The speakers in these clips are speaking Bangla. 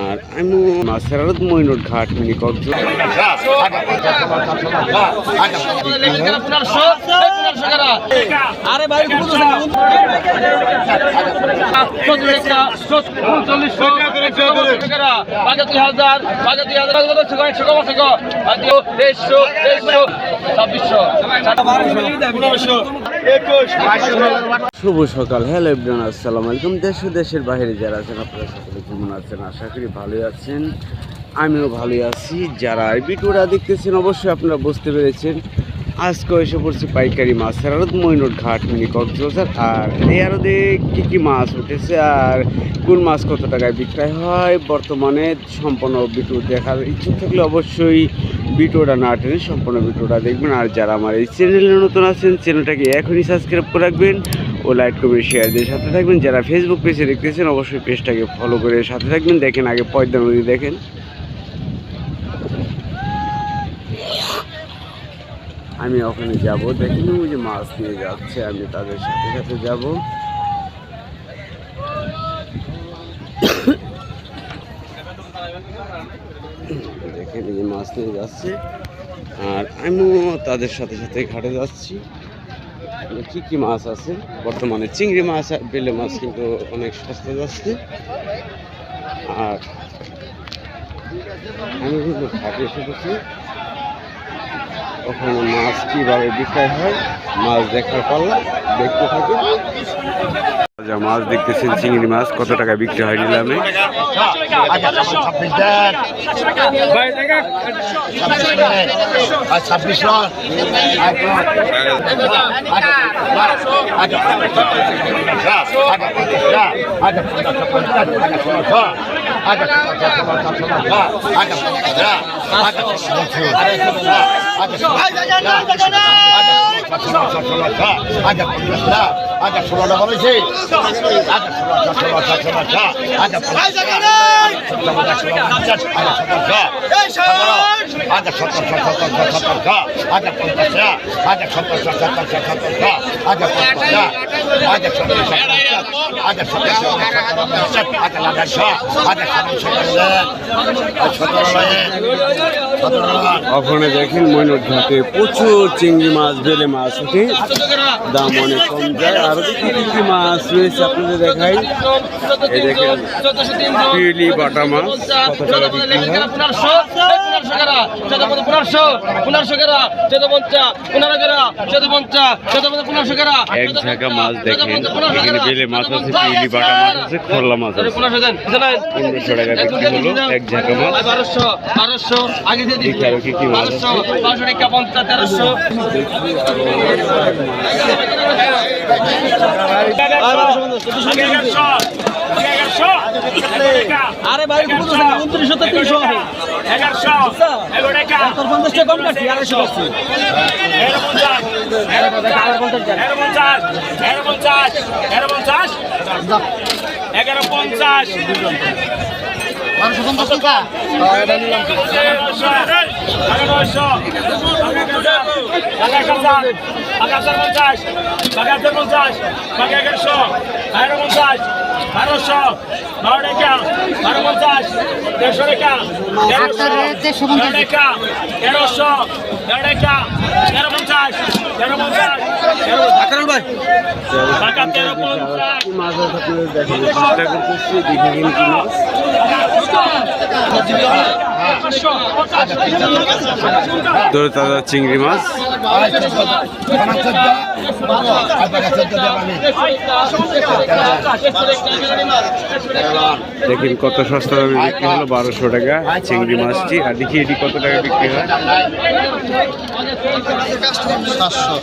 আর আমি মাছের মইনুট ঘাট মিনি কক্সবাজার। শুভ সকাল, হ্যালো এভরিওয়ান, আসসালামু আলাইকুম। দেশ ও দেশের বাইরে যারা আছেন আপনারা সকলে কেমন আছেন? আশা করি ভালোই আছেন, আমিও ভালোই আছি। যারা এই ভিডিওটা দেখতেছেন অবশ্যই আপনারা বুঝতে পেরেছেন আজকে এসে পড়ছি পাইকারি মাছের আড়ত মইনুট ঘাট মিনি কক্সবাজার। আর এই আড়তে কী কী মাছ উঠেছে আর কোন মাছ কত টাকায় বিক্রয় হয় বর্তমানে সম্পূর্ণ ভিডিও দেখার ইচ্ছুক থাকলে অবশ্যই ভিডিওটা না টেনে সম্পূর্ণ ভিডিওটা দেখবেন। আর যারা আমার এই চ্যানেলে নতুন আছেন চ্যানেলটাকে এখনই সাবস্ক্রাইব করে রাখবেন ও লাইক কমেন্ট শেয়ার দিয়ে সাথে থাকবেন। যারা ফেসবুক পেজে দেখতেছেন অবশ্যই পেজটাকে ফলো করে সাথে থাকবেন। দেখেন আগে পদ্মা নদী দেখেন, আমি ওখানে যাব, দেখেন ওই যে মাছ নিয়ে যাচ্ছে, আমি তাদের সাথে সাথে যাব। দেখেন এই যে মাছ নিয়ে যাচ্ছে আর আমিও তাদের সাথে সাথে ঘাটে যাচ্ছি। কি কি মাছ আছে বর্তমানে? চিংড়ি মাছ আর বেলে মাছ কিন্তু অনেক সস্তা যাচ্ছে। আর আমি কিন্তু ঘাটে এসে গেছি, ওখানে মাছ কীভাবে বিক্রয় হয় মাছ দেখার পাল্লা দেখতে থাকে। যা মাছ দেখতেছেন চিংড়ি মাছ কত টাকা বিক্রি হয় নিলামে? ওখানে দেখেন মইনুট ঘাটে প্রচুর চিংড়ি মাছ বেলে মাছ উঠে, দাম অনেক কম যায়। আরো কি কি মাছ রয়েছে আপনাদের দেখাই। এই দেখেন পিলি বাটা মাছ কত টাকা বিক্রি হয়? এক ঝাঁকা মাছ দেখেন, এখানে বেলে মাছ আছে, পিলি বাটা মাছ আছে, খোলা মাছ আছে। 1500 টাকা বিক্রি হলো এক ঝাঁকা মাছ। দেখি আরো কি কি মাছ আছে। আরে ভাই 2900 কম কাটছি 250 তাজা চিংড়ি মাছ দেখেন কত সস্তা দামে বিক্রি হলো, 1200 টাকা চিংড়ি মাছটি। আর দেখি এটি কত টাকা বিক্রি হয়? 700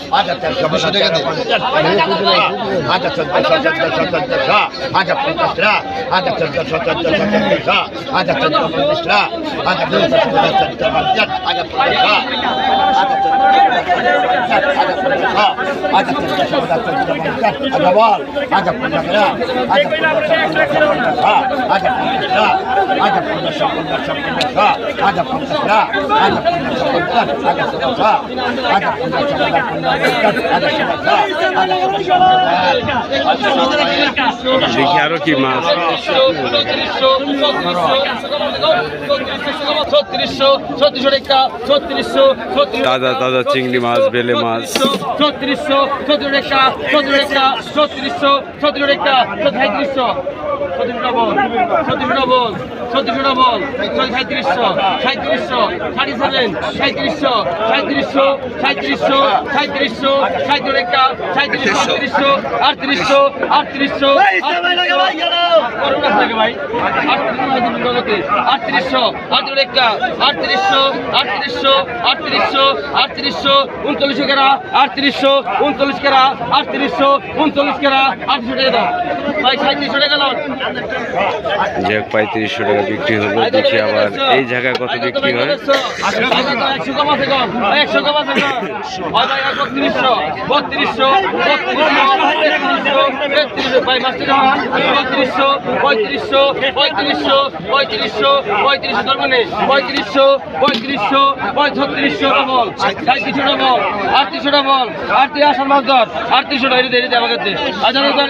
দেখি আরো কি মাছ। তাজা তাজা চিংড়ি মাছ, বেলে মাছ। 3600 17 টাকা 17 টাকা 3600 17 টাকা 3700 37 ডবল 37 ডবল 37 ডবল 3700 3700 37 3700 3700 3700 3700 37 টাকা 3700 3800 3800 করোনা থাকে ভাই 3800 38 টাকা 3800 3800 3800 3800 39 টাকা 3800 39 টাকা 3800 39 টাকা 800 টাকা দাও ভাই 3700 টাকা দাও যাক 3500 টাকা বিক্রি হলো। দেখি আবার এই জায়গায় কত বিক্রি হয়। 100 কম আছে কম 100 কম আছে কম ভাই 3200 3200 3200 ভাই মাস্টার 3200 3500 3500 3500 3500 ধরবেন 3500 3500 3500 ডবল 3700 ডবল 3800 ডবল 38 আসার মাছ ধর 3800 টাকা দেরি দেওয়া গেছে 3800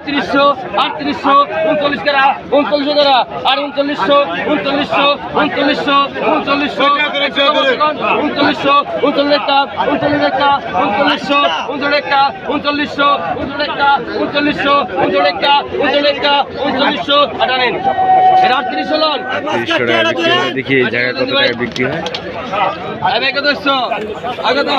3800 3800 39 টাকা 39 টাকা আর 3900 3900 3900 3900 3900 39 টাকা 39 টাকা 3900 39 টাকা 3900 39 টাকা 3900 39 টাকা 39 টাকা 3900 আটানেন এটা 3800 লন 300 টাকা বিক্রি হলো। দেখি এই জায়গায় কত টাকা বিক্রি হয়। আগে কত আগে তো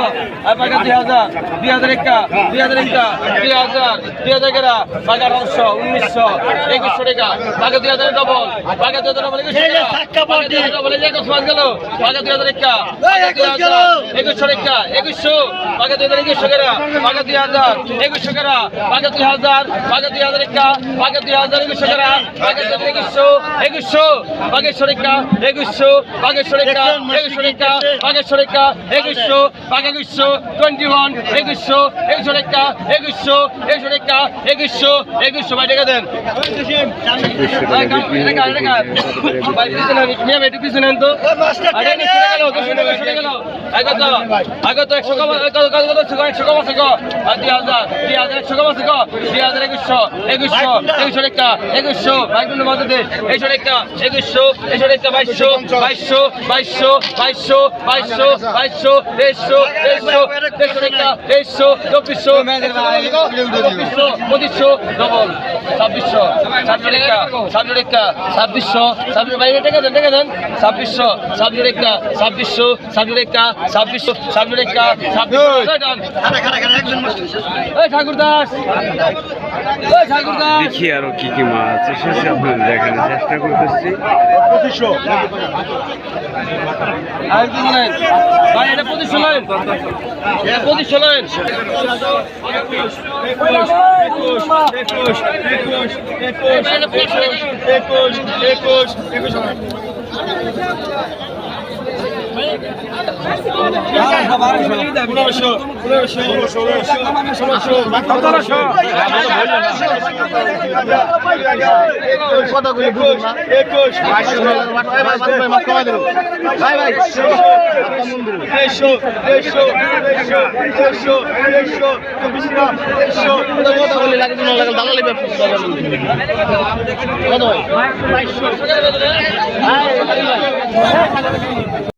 আগে 2000 2000 টাকা 2000 টাকা 2000 2000 টাকা বাগা 900 1900 2100 টাকা বাগা 2000 ডবল বাগা 2000 ডবল 2100 টাকা বাগা 2000 ডবল এই জায়গা সমান গেল বাগা 2000 টাকা 2100 টাকা 2100 বাগা 2000 2100 টাকা বাগা 2000 2100 টাকা বাগা 2000 বাগা 2000 টাকা বাগা 2000 2100 টাকা বাগা 2100 2100 বাগা 100 টাকা 2100 বাগা 100 টাকা 2100 টাকা বাগা 100 টাকা 2100 বাগা 2100 21 2100 2100 টাকা 2100 2100 টাকা 2100 2100 ভাই টাকা দেন 2100 টাকা বিক্রি হলো। ভাই পিছনে মিয়া বেটি পিছনে তো আরে নিচে গেল 200 টাকা গেল আগে তো 100 কম 100 কম আছে গো 2000 100 কম আছে গো 2000 2100 2100 টাকা 2100 ভাই কোন মাঝে দে 100 টাকা 2100 100 টাকা 2200 2200 2200 2200 2200 2200 টাকা 2200 2400 2500 ডবল 2600 27 টাকা 27 টাকা 2600 27 ভাই টাকা দেন 2600 27 টাকা 2600 27 টাকা 2600 27 টাকা 2600 এই ঠাকুর দাস এই ঠাকুর দাস দেখি আরো কি কি মাছ আছে শেষে আপনাদের দেখানোর চেষ্টা করতেছি। 2500 আর কি বলেন ভাই এটা 2500 লাইন এটা 2500 লাইন 2500